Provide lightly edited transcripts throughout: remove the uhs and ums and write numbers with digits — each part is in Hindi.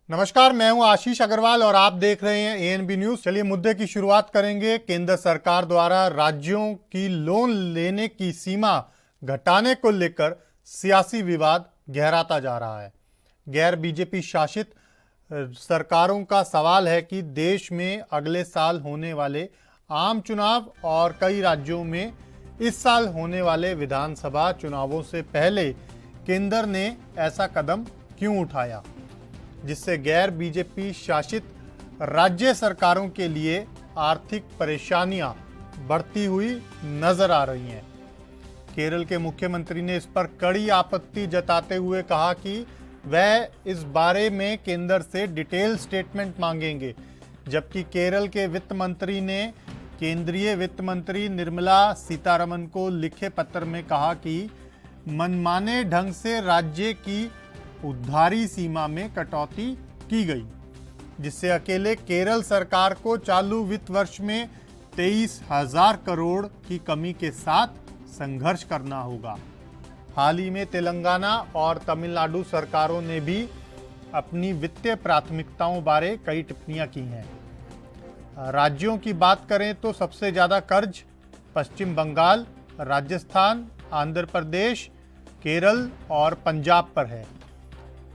नमस्कार, मैं हूं आशीष अग्रवाल और आप देख रहे हैं एएनबी न्यूज। चलिए मुद्दे की शुरुआत करेंगे। केंद्र सरकार द्वारा राज्यों की लोन लेने की सीमा घटाने को लेकर सियासी विवाद गहराता जा रहा है। गैर बीजेपी शासित सरकारों का सवाल है कि देश में अगले साल होने वाले आम चुनाव और कई राज्यों में इस साल होने वाले विधानसभा चुनावों से पहले केंद्र ने ऐसा कदम क्यों उठाया, जिससे गैर बीजेपी शासित राज्य सरकारों के लिए आर्थिक परेशानियां बढ़ती हुई नजर आ रही हैं। केरल के मुख्यमंत्री ने इस पर कड़ी आपत्ति जताते हुए कहा कि वह इस बारे में केंद्र से डिटेल स्टेटमेंट मांगेंगे, जबकि केरल के वित्त मंत्री ने केंद्रीय वित्त मंत्री निर्मला सीतारमण को लिखे पत्र में कहा कि मनमाने ढंग से राज्य की उधारी सीमा में कटौती की गई, जिससे अकेले केरल सरकार को चालू वित्त वर्ष में 23,000 करोड़ की कमी के साथ संघर्ष करना होगा। हाल ही में तेलंगाना और तमिलनाडु सरकारों ने भी अपनी वित्तीय प्राथमिकताओं बारे कई टिप्पणियां की हैं। राज्यों की बात करें तो सबसे ज्यादा कर्ज पश्चिम बंगाल, राजस्थान, आंध्र प्रदेश, केरल और पंजाब पर है।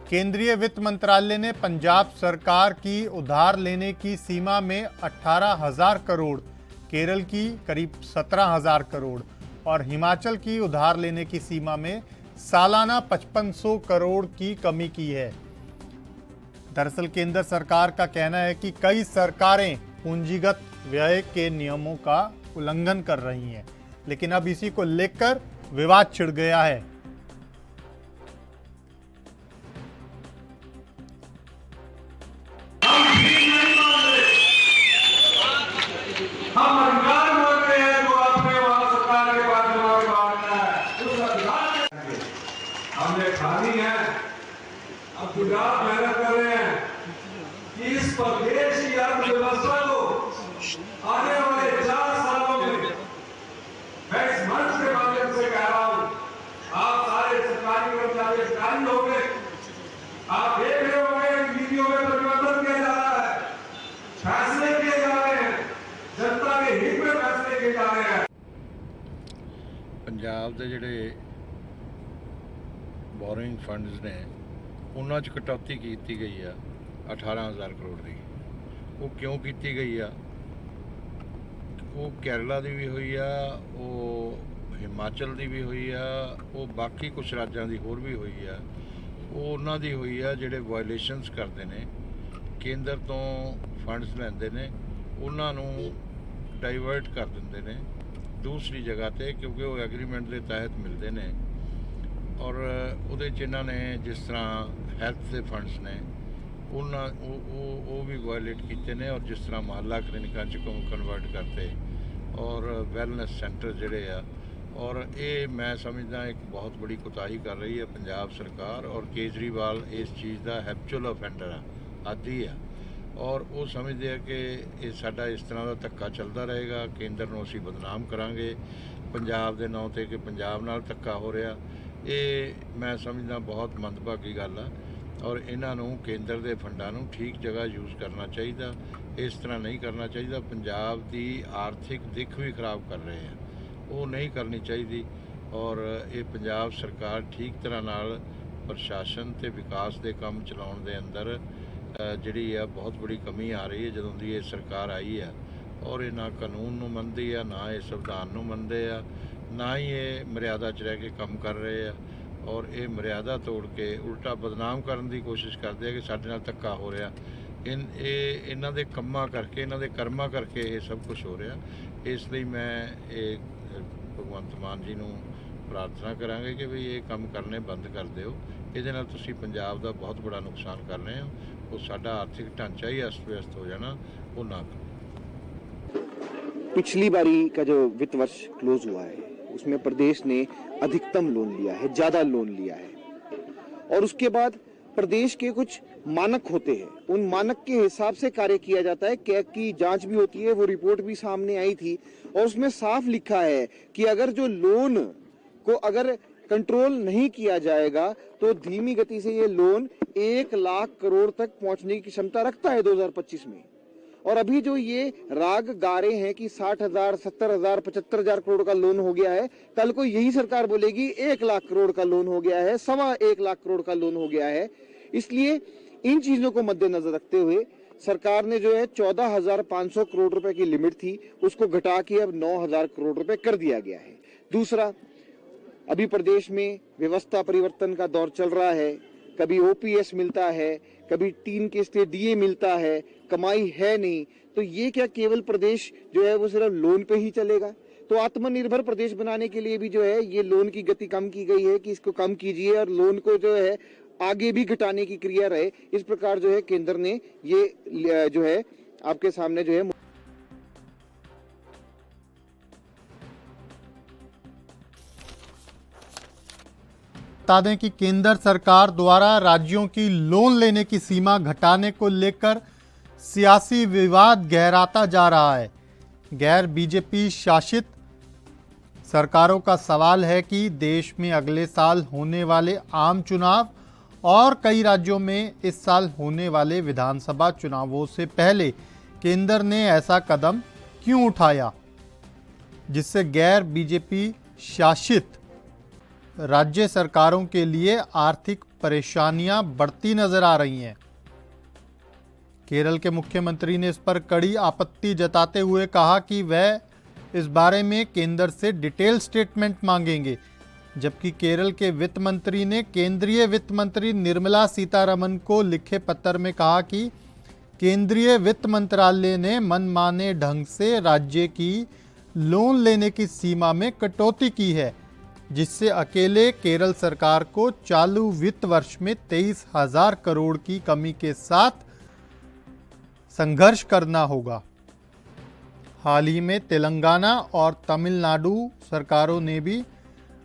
केंद्रीय वित्त मंत्रालय ने पंजाब सरकार की उधार लेने की सीमा में 18,000 करोड़, केरल की करीब 17,000 करोड़ और हिमाचल की उधार लेने की सीमा में सालाना 5500 करोड़ की कमी की है। दरअसल केंद्र सरकार का कहना है कि कई सरकारें पूंजीगत व्यय के नियमों का उल्लंघन कर रही हैं, लेकिन अब इसी को लेकर विवाद छिड़ गया है। हम अधिकार मांग रहे हैं जो आपने वहां सरकार के पास जवाब मांगना है, उस अधिकार हमने खानी है। अब गुजरात मेहनत कर रहे हैं कि इस प्रदेश की अर्थव्यवस्था को आने वाले 4 सालों में, मैं इस मंच के माध्यम से कह रहा हूं, आप सारे सरकारी कर्मचारी अधिकारी होंगे, आप देख रहे होंगे नीतियों में परिवर्तन किया जा रहा है, फैसले किए जा रहे हैं, जनता के हित में फैसले किए जा रहे हैं। पंजाब ਦੇ ਜਿਹੜੇ ਬੋਰਿੰਗ ਫੰਡਸ ਨੇ ਉਹਨਾਂ 'ਚ ਕਟੌਤੀ ਕੀਤੀ ਗਈ ਆ 18,000 ਕਰੋੜ ਦੀ। ਉਹ ਕਿਉਂ ਕੀਤੀ ਗਈ ਆ? ਉਹ ਕੇਰਲਾ ਦੀ ਵੀ ਹੋਈ ਆ, ਉਹ ਹਿਮਾਚਲ ਦੀ ਵੀ ਹੋਈ ਆ, ਉਹ ਬਾਕੀ ਕੁਝ ਰਾਜਾਂ ਦੀ ਹੋਰ ਵੀ ਹੋਈ ਆ। ਉਹ ਉਹਨਾਂ ਦੀ ਹੋਈ ਆ ਜਿਹੜੇ ਵਾਇਲੇਸ਼ਨਸ ਕਰਦੇ ਨੇ, ਕੇਂਦਰ ਤੋਂ ਫੰਡਸ ਲੈਂਦੇ ਨੇ, ਉਹਨਾਂ ਨੂੰ ਡਾਈਵਰਟ ਕਰ ਦਿੰਦੇ ਨੇ ਦੂਸਰੀ ਜਗ੍ਹਾ ਤੇ, ਕਿਉਂਕਿ ਉਹ ਐਗਰੀਮੈਂਟ ਦੇ ਤਹਿਤ ਮਿਲਦੇ ਨੇ। ਔਰ ਉਹਦੇ 'ਚ ਇਹਨਾਂ ਨੇ ਜਿਸ ਤਰ੍ਹਾਂ ਹੈਲਥ ਦੇ ਫੰਡਸ ਨੇ ਉਹਨਾਂ ਉਹ ਵੀ ਵਾਇਲੇਟ ਕੀਤੇ ਨੇ, ਔਰ ਜਿਸ ਤਰ੍ਹਾਂ ਮੁਹੱਲਾ ਕਲੀਨਿਕਾਂ 'ਚ ਕਨਵਰਟ ਕਰਤੇ, ਔਰ ਵੈਲਨੈਸ ਸੈਂਟਰ ਜਿਹੜੇ ਆ। ਔਰ ਇਹ ਮੈਂ ਸਮਝਦਾ ਇੱਕ ਬਹੁਤ ਬੜੀ ਕੁਤਾਹੀ ਕਰ ਰਹੀ ਹੈ ਪੰਜਾਬ ਸਰਕਾਰ, ਔਰ ਕੇਜਰੀਵਾਲ ਇਸ ਚੀਜ਼ ਦਾ ਹੈਬਚੁਅਲ ਔਫੈਂਡਰ ਆ, ਆਦੀ ਆ। ਔਰ ਉਹ ਸਮਝਦੇ ਆ ਕਿ ਇਹ ਸਾਡਾ ਇਸ ਤਰ੍ਹਾਂ ਦਾ ਧੱਕਾ ਚੱਲਦਾ ਰਹੇਗਾ, ਕੇਂਦਰ ਨੂੰ ਅਸੀਂ ਬਦਨਾਮ ਕਰਾਂਗੇ ਪੰਜਾਬ ਦੇ ਨਾਂ 'ਤੇ ਕਿ ਪੰਜਾਬ ਨਾਲ ਧੱਕਾ ਹੋ ਰਿਹਾ। ਇਹ ਮੈਂ ਸਮਝਦਾ ਬਹੁਤ ਮੰਦਭਾਗੀ ਗੱਲ ਆ, ਔਰ ਇਹਨਾਂ ਨੂੰ ਕੇਂਦਰ ਦੇ ਫੰਡਾਂ ਨੂੰ ਠੀਕ ਜਗ੍ਹਾ ਯੂਜ਼ ਕਰਨਾ ਚਾਹੀਦਾ, ਇਸ ਤਰ੍ਹਾਂ ਨਹੀਂ ਕਰਨਾ ਚਾਹੀਦਾ। ਪੰਜਾਬ ਦੀ ਆਰਥਿਕ ਦਿੱਖ ਵੀ ਖਰਾਬ ਕਰ ਰਹੇ ਆ, ਉਹ ਨਹੀਂ ਕਰਨੀ ਚਾਹੀਦੀ। ਔਰ ਇਹ ਪੰਜਾਬ ਸਰਕਾਰ ਠੀਕ ਤਰ੍ਹਾਂ ਨਾਲ ਪ੍ਰਸ਼ਾਸਨ ਤੇ ਵਿਕਾਸ ਦੇ ਕੰਮ ਚਲਾਉਣ ਦੇ ਅੰਦਰ ਜਿਹੜੀ ਆ ਬਹੁਤ ਬੜੀ ਕਮੀ ਆ ਰਹੀ ਹੈ ਜਦੋਂ ਦੀ ਇਹ ਸਰਕਾਰ ਆਈ ਆ। ਔਰ ਇਹ ਨਾ ਕਾਨੂੰਨ ਨੂੰ ਮੰਨਦੀ ਆ, ਨਾ ਇਹ ਸੰਵਿਧਾਨ ਨੂੰ ਮੰਨਦੇ ਆ, ਨਾ ਹੀ ਇਹ ਮਰਿਆਦਾ 'ਚ ਰਹਿ ਕੇ ਕੰਮ ਕਰ ਰਹੇ ਆ। ਔਰ ਇਹ ਮਰਿਆਦਾ ਤੋੜ ਕੇ ਉਲਟਾ ਬਦਨਾਮ ਕਰਨ ਦੀ ਕੋਸ਼ਿਸ਼ ਕਰਦੇ ਆ ਕਿ ਸਾਡੇ ਨਾਲ ਧੱਕਾ ਹੋ ਰਿਹਾ। ਇਹਨਾਂ ਦੇ ਕੰਮਾਂ ਕਰਕੇ, ਇਹਨਾਂ ਦੇ ਕਰਮਾਂ ਕਰਕੇ ਇਹ ਸਭ ਕੁਝ ਹੋ ਰਿਹਾ। ਇਸ ਲਈ ਮੈਂ ਇਹ ਭਗਵੰਤ ਮਾਨ ਜੀ ਨੂੰ ਪ੍ਰਾਰਥਨਾ ਕਰਾਂਗੇ ਕਿ ਵੀ ਇਹ ਕੰਮ ਕਰਨੇ ਬੰਦ ਕਰ ਦਿਓ। ਇਹਦੇ ਨਾਲ ਤੁਸੀਂ ਪੰਜਾਬ ਦਾ ਬਹੁਤ ਬੜਾ ਨੁਕਸਾਨ ਕਰ ਰਹੇ ਹੋ। ਉਹ ਸਾਡਾ ਆਰਥਿਕ ਢਾਂਚਾ ही अस्त व्यस्त हो जाना, वो ना करें। पिछली बारी का जो वित्त वर्ष क्लोज हुआ है उसमें प्रदेश ने अधिकतम लोन लिया है, ज्यादा लोन लिया है, और उसके बाद प्रदेश के कुछ मानक होते हैं, उन मानक के हिसाब से कार्य किया जाता है। कैग की जांच भी होती है, वो रिपोर्ट भी सामने आई थी और उसमें साफ लिखा है कि अगर जो लोन को अगर कंट्रोल नहीं किया जाएगा तो धीमी गति से ये लोन 1 लाख करोड़ तक पहुंचने की क्षमता रखता है 2025 में। और अभी जो ये राग गा रहे हैं कि 60,000, 70,000, 75,000 करोड़ का लोन हो गया है, कल को यही सरकार बोलेगी 1 लाख करोड़ का लोन हो गया है, 1.25 लाख करोड़ का लोन हो गया है। इसलिए इन चीजों को मद्देनजर रखते हुए सरकार ने जो है 14,500 करोड़ रुपए की लिमिट थी उसको घटा के अब 9,000 करोड़ रुपए कर दिया गया है। दूसरा, अभी प्रदेश में व्यवस्था परिवर्तन का दौर चल रहा है, कभी ओपीएस मिलता है, कभी 3 किस्त डीए मिलता है, कमाई है नहीं, तो ये क्या केवल प्रदेश जो है वो सिर्फ लोन पे ही चलेगा? तो आत्मनिर्भर प्रदेश बनाने के लिए भी जो है ये लोन की गति कम की गई है कि इसको कम कीजिए और लोन को जो है आगे भी घटाने की क्रिया रहे। इस प्रकार जो है केंद्र ने ये जो है आपके सामने जो है बता दें कि केंद्र सरकार द्वारा राज्यों की लोन लेने की सीमा घटाने को लेकर सियासी विवाद गहराता जा रहा है। गैर बीजेपी शासित सरकारों का सवाल है कि देश में अगले साल होने वाले आम चुनाव और कई राज्यों में इस साल होने वाले विधानसभा चुनावों से पहले केंद्र ने ऐसा कदम क्यों उठाया, जिससे गैर बीजेपी शासित राज्य सरकारों के लिए आर्थिक परेशानियां बढ़ती नजर आ रही हैं। केरल के मुख्यमंत्री ने इस पर कड़ी आपत्ति जताते हुए कहा कि वह इस बारे में केंद्र से डिटेल स्टेटमेंट मांगेंगे, जबकि केरल के वित्त मंत्री ने केंद्रीय वित्त मंत्री निर्मला सीतारमण को लिखे पत्र में कहा कि केंद्रीय वित्त मंत्रालय ने मनमाने ढंग से राज्य की लोन लेने की सीमा में कटौती की है, जिससे अकेले केरल सरकार को चालू वित्त वर्ष में 23,000 करोड़ की कमी के साथ संघर्ष करना होगा। हाल ही में तेलंगाना और तमिलनाडु सरकारों ने भी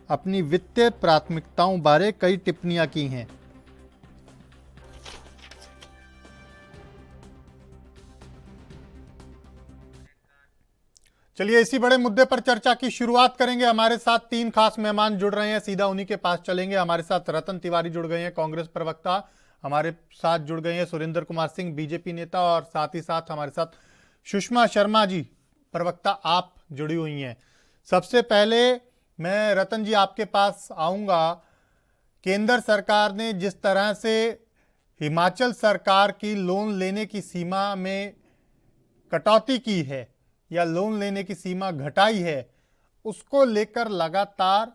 अपनी वित्तीय प्राथमिकताओं बारे कई टिप्पणियां की हैं। चलिए इसी बड़े मुद्दे पर चर्चा की शुरुआत करेंगे। हमारे साथ 3 खास मेहमान जुड़ रहे हैं, सीधा उन्हीं के पास चलेंगे। हमारे साथ रतन तिवारी जुड़ गए हैं, कांग्रेस प्रवक्ता। हमारे साथ जुड़ गए हैं सुरेंद्र कुमार सिंह, बीजेपी नेता, और साथ ही साथ हमारे साथ सुषमा शर्मा जी, प्रवक्ता, आप जुड़ी हुई हैं। सबसे पहले मैं रतन जी आपके पास आऊंगा। केंद्र सरकार ने जिस तरह से हिमाचल सरकार की लोन लेने की सीमा में कटौती की है या लोन लेने की सीमा घटाई है, उसको लेकर लगातार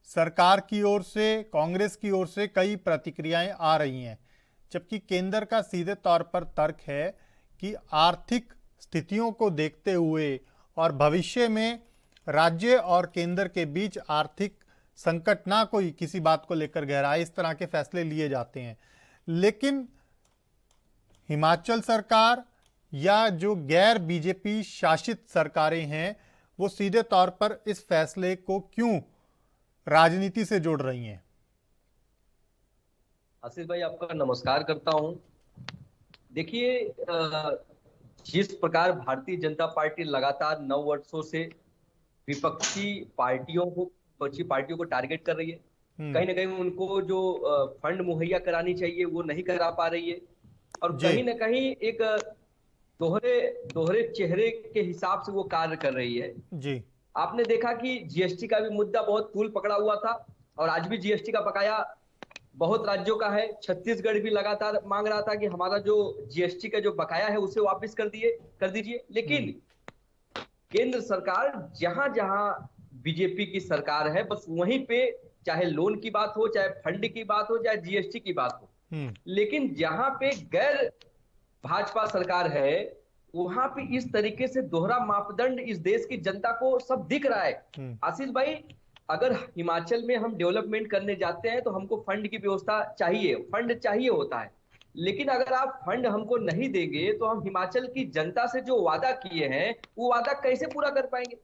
सरकार की ओर से, कांग्रेस की ओर से कई प्रतिक्रियाएं आ रही हैं, जबकि केंद्र का सीधे तौर पर तर्क है कि आर्थिक स्थितियों को देखते हुए और भविष्य में राज्य और केंद्र के बीच आर्थिक संकट ना कोई किसी बात को लेकर गहराए, इस तरह के फैसले लिए जाते हैं। लेकिन हिमाचल सरकार या जो गैर बीजेपी शासित सरकारें हैं वो सीधे तौर पर इस फैसले को क्यों राजनीति से जोड़ रही हैं? आशीष भाई, आपका नमस्कार करता हूं। देखिए, जिस प्रकार भारतीय जनता पार्टी लगातार 9 वर्षों से विपक्षी पार्टियों को टारगेट कर रही है, कहीं ना कहीं उनको जो फंड मुहैया करानी चाहिए वो नहीं करा पा रही है, और कहीं ना कहीं एक दोहरे चेहरे के हिसाब से वो कार्य कर रही है जी। आपने देखा कि जीएसटी का भी मुद्दा बहुत तूल पकड़ा हुआ था, और आज भी जीएसटी का बकाया बहुत राज्यों का है। छत्तीसगढ़ भी लगातार मांग रहा था कि हमारा जो जीएसटी का जो बकाया है उसे वापस कर दीजिए। लेकिन केंद्र सरकार जहां जहां बीजेपी की सरकार है, बस वहीं पे चाहे लोन की बात हो, चाहे फंड की बात हो, चाहे जीएसटी की बात हो, लेकिन जहां पे गैर भाजपा सरकार है वहां पे इस तरीके से दोहरा मापदंड इस देश की जनता को सब दिख रहा है। आशीष भाई, अगर हिमाचल में हम डेवलपमेंट करने जाते हैं तो हमको फंड की व्यवस्था चाहिए, फंड चाहिए होता है, लेकिन अगर आप फंड हमको नहीं देंगे तो हम हिमाचल की जनता से जो वादा किए हैं वो वादा कैसे पूरा कर पाएंगे?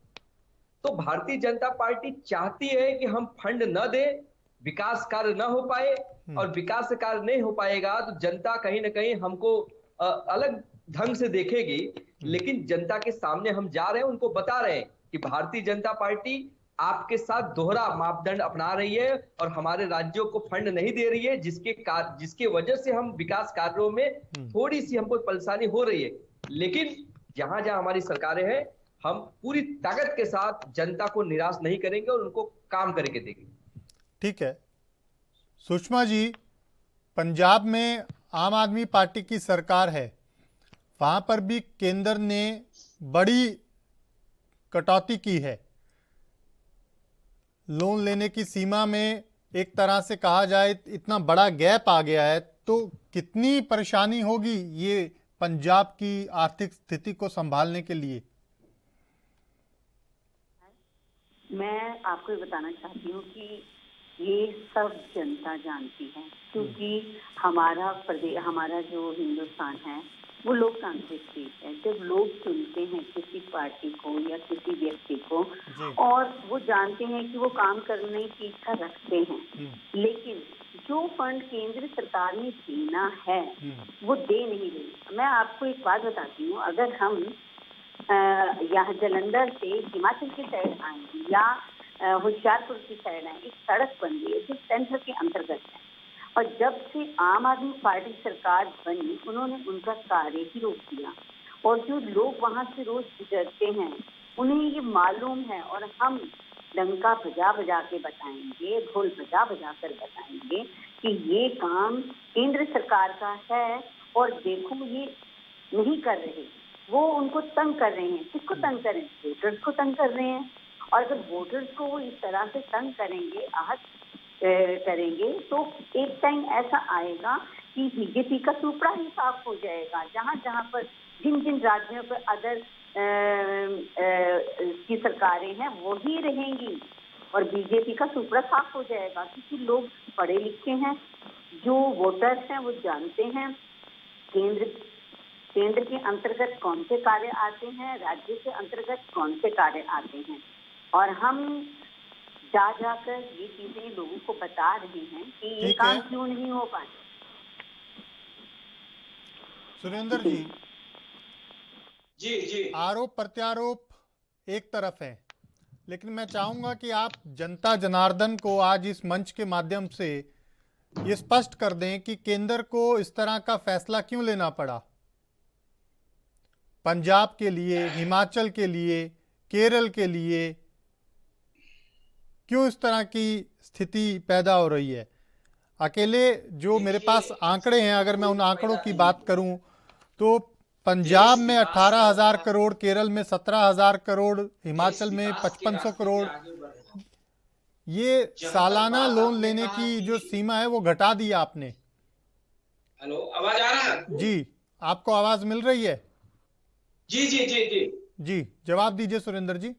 तो भारतीय जनता पार्टी चाहती है कि हम फंड न दें, विकास कार्य न हो पाए, और विकास कार्य नहीं हो पाएगा तो जनता कहीं ना कहीं हमको अलग ढंग से देखेगी। लेकिन जनता के सामने हम जा रहे हैं, उनको बता रहे हैं कि भारतीय जनता पार्टी आपके साथ दोहरा मापदंड अपना रही है और हमारे राज्यों को फंड नहीं दे रही है, जिसके वजह से हम विकास कार्यों में थोड़ी सी हमको परेशानी हो रही है। लेकिन जहां जहां हमारी सरकारें हैं, हम पूरी ताकत के साथ जनता को निराश नहीं करेंगे और उनको काम करके देंगे। ठीक है सुषमा जी, पंजाब में आम आदमी पार्टी की सरकार है, वहां पर भी केंद्र ने बड़ी कटौती की है। लोन लेने की सीमा में एक तरह से कहा जाए इतना बड़ा गैप आ गया है, तो कितनी परेशानी होगी ये पंजाब की आर्थिक स्थिति को संभालने के लिए? मैं आपको ये बताना चाहती हूँ कि ये सब जनता जानती है, क्योंकि हमारा प्रदेश, हमारा जो हिंदुस्तान है वो लोकतांत्रिक देश है। जब लोग चुनते हैं किसी पार्टी को या किसी व्यक्ति को और वो जानते हैं कि वो काम करने की इच्छा रखते हैं, लेकिन जो फंड केंद्र सरकार ने देना है वो दे नहीं रही। मैं आपको एक बात बताती हूँ, अगर हम यहाँ जालंधर से हिमाचल की साइड आएंगे या होशियारपुर की साइड आए, एक सड़क बन गई है जो सेंटर के अंतर्गत है, और जब से आम आदमी पार्टी सरकार बनी उन्होंने उनका कार्य ही रोक दिया। और जो लोग वहां से रोज गुजरते हैं उन्हें ये मालूम है, और हम डंका बजा बजा के बताएंगे, ढोल बजा बजा कर बताएंगे कि ये काम केंद्र सरकार का है और देखो ये नहीं कर रहे, वो उनको तंग कर रहे हैं। किसको तंग करें? वोटर्स को तंग कर रहे हैं। और जब वोटर्स को वो इस तरह से तंग करेंगे, आहत करेंगे, तो एक टाइम ऐसा आएगा कि बीजेपी का सुपड़ा ही साफ हो जाएगा। जहां जहां पर जिन जिन राज्यों पर अदर की सरकारें हैं वो ही रहेंगी और बीजेपी का सुपड़ा साफ हो जाएगा, क्योंकि लोग पढ़े लिखे हैं, जो वोटर्स हैं वो जानते हैं केंद्र के अंतर्गत कौन से कार्य आते हैं, राज्य के अंतर्गत कौन से कार्य आते हैं। और हम जा जाकर ये चीजें लोगों को बता रहे हैं कि ये काम क्यों नहीं हो पाए। सुरेंद्र जी, जी आरोप प्रत्यारोप एक तरफ है, लेकिन मैं चाहूंगा कि आप जनता जनार्दन को आज इस मंच के माध्यम से ये स्पष्ट कर दें कि केंद्र को इस तरह का फैसला क्यों लेना पड़ा। पंजाब के लिए, हिमाचल के लिए, केरल के लिए क्यों इस तरह की स्थिति पैदा हो रही है? अकेले जो मेरे पास आंकड़े हैं, अगर मैं उन आंकड़ों की बात करूं तो पंजाब में 18,000 करोड़, केरल में 17,000 करोड़, हिमाचल में 5500 करोड़, ये सालाना लोन लेने की जो सीमा है वो घटा दी आपने। हेलो, आवाज आ रहा है? जी, आपको आवाज मिल रही है? जी जी जी जी जी, जवाब दीजिए सुरेंद्र जी।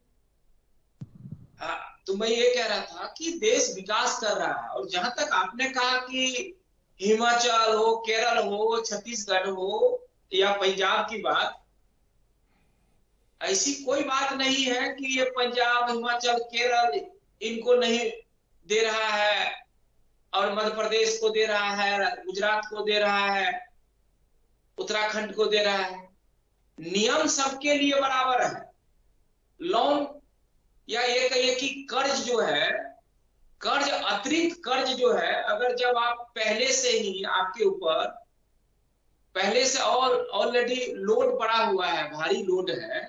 हाँ, तो मैं ये कह रहा था कि देश विकास कर रहा है, और जहां तक आपने कहा कि हिमाचल हो, केरल हो, छत्तीसगढ़ हो या पंजाब की बात, ऐसी कोई बात नहीं है कि ये पंजाब, हिमाचल, केरल इनको नहीं दे रहा है और मध्य प्रदेश को दे रहा है, गुजरात को दे रहा है, उत्तराखंड को दे रहा है। नियम सबके लिए बराबर है। लोन या ये कहिए कि कर्ज जो है, कर्ज, अतिरिक्त कर्ज जो है, अगर जब आप पहले से ही आपके ऊपर पहले से और ऑलरेडी लोड पड़ा हुआ है, भारी लोड है,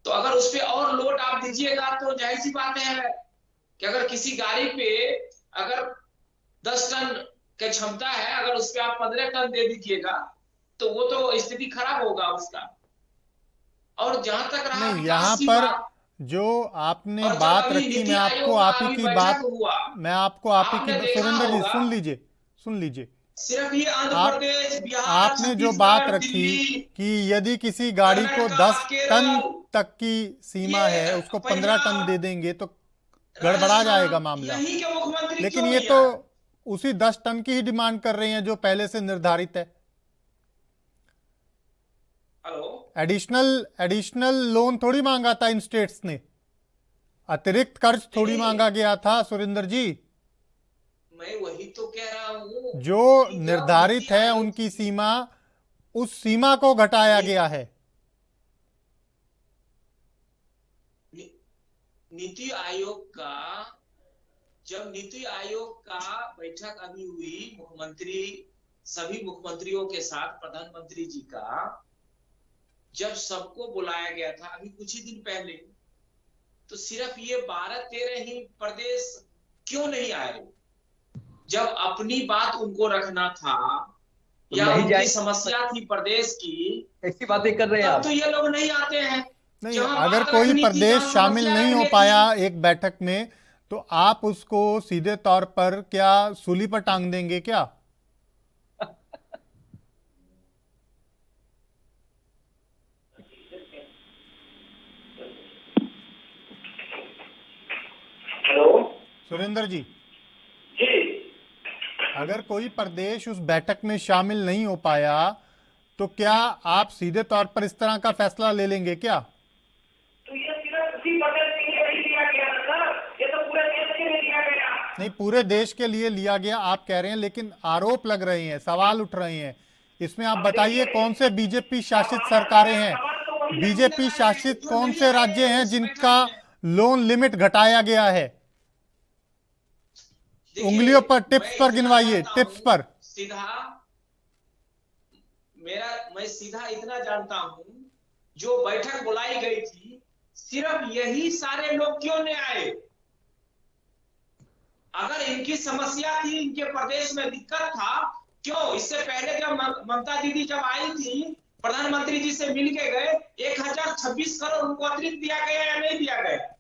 तो अगर उस पे और लोड आप दीजिएगा तो जाहिर सी बात है कि अगर किसी गाड़ी पे अगर 10 टन की क्षमता है, अगर उस पे आप 15 टन दे दीजिएगा तो वो तो स्थिति खराब होगा उसका। और जहां तक रहा यहाँ पर जो आपने बात रखी, मैं आपको आप ही की बात, मैं आपको आप ही की, सुरेंद्र जी सुन लीजिए, सिर्फ ये आंध्र प्रदेश, बिहार, आपने जो बात रखी कि यदि किसी गाड़ी को 10 टन तक की सीमा है, उसको 15 टन दे देंगे तो गड़बड़ा जाएगा मामला। लेकिन ये तो उसी 10 टन की ही डिमांड कर रहे हैं जो पहले से निर्धारित है। एडिशनल लोन थोड़ी मांगा था इन स्टेट्स ने, अतिरिक्त कर्ज थोड़ी मांगा गया था सुरेंद्र जी। मैं वही तो कह रहा हूं, जो निर्धारित है उनकी सीमा, उस सीमा को घटाया गया है। नीति आयोग का जब नीति आयोग का बैठक अभी हुई मुख्यमंत्री सभी मुख्यमंत्रियों के साथ प्रधानमंत्री जी का जब सबको बुलाया गया था अभी कुछ ही दिन पहले, तो सिर्फ ये 12-13 ही प्रदेश क्यों नहीं आए? जब अपनी बात उनको रखना था या नहीं उनकी जाए- समस्या थी प्रदेश की, ऐसी बातें कर रहे हैं तब आप। तो ये लोग नहीं आते हैं। नहीं, जहाँ अगर बात कोई रखनी थी, प्रदेश जहाँ शामिल समस्या नहीं हो रखनी पाया थी, एक बैठक में, तो आप उसको सीधे तौर पर क्या सूली पर टांग देंगे क्या? हेलो सुरेंद्र जी, जी, अगर कोई प्रदेश उस बैठक में शामिल नहीं हो पाया तो क्या आप सीधे तौर पर इस तरह का फैसला ले लेंगे क्या? तो ये सिर्फ उसी प्रदेश के लिए नहीं लिया गया था सर, ये तो पूरे देश के लिए लिया गया। नहीं, पूरे देश के लिए लिया गया आप कह रहे हैं, लेकिन आरोप लग रहे हैं, सवाल उठ रहे हैं। इसमें आप बताइए कौन से बीजेपी शासित सरकारें हैं, बीजेपी शासित कौन से राज्य हैं जिनका लोन लिमिट घटाया गया है? देखिए, उंगलियों पर टिप्स मैं पर इतना गिनवाइए, जानता टिप्स हूं, पर। मैं सीधा इतना जानता हूं, जो बैठक बुलाई गई थी सिर्फ यही सारे लोग क्यों नहीं आए? अगर इनकी समस्या थी, इनके प्रदेश में दिक्कत था, क्यों इससे पहले जब ममता दीदी जब आई थी प्रधानमंत्री जी से मिल के गए, 1026 करोड़ उनको अतिरिक्त दिया गया या नहीं दिया गया?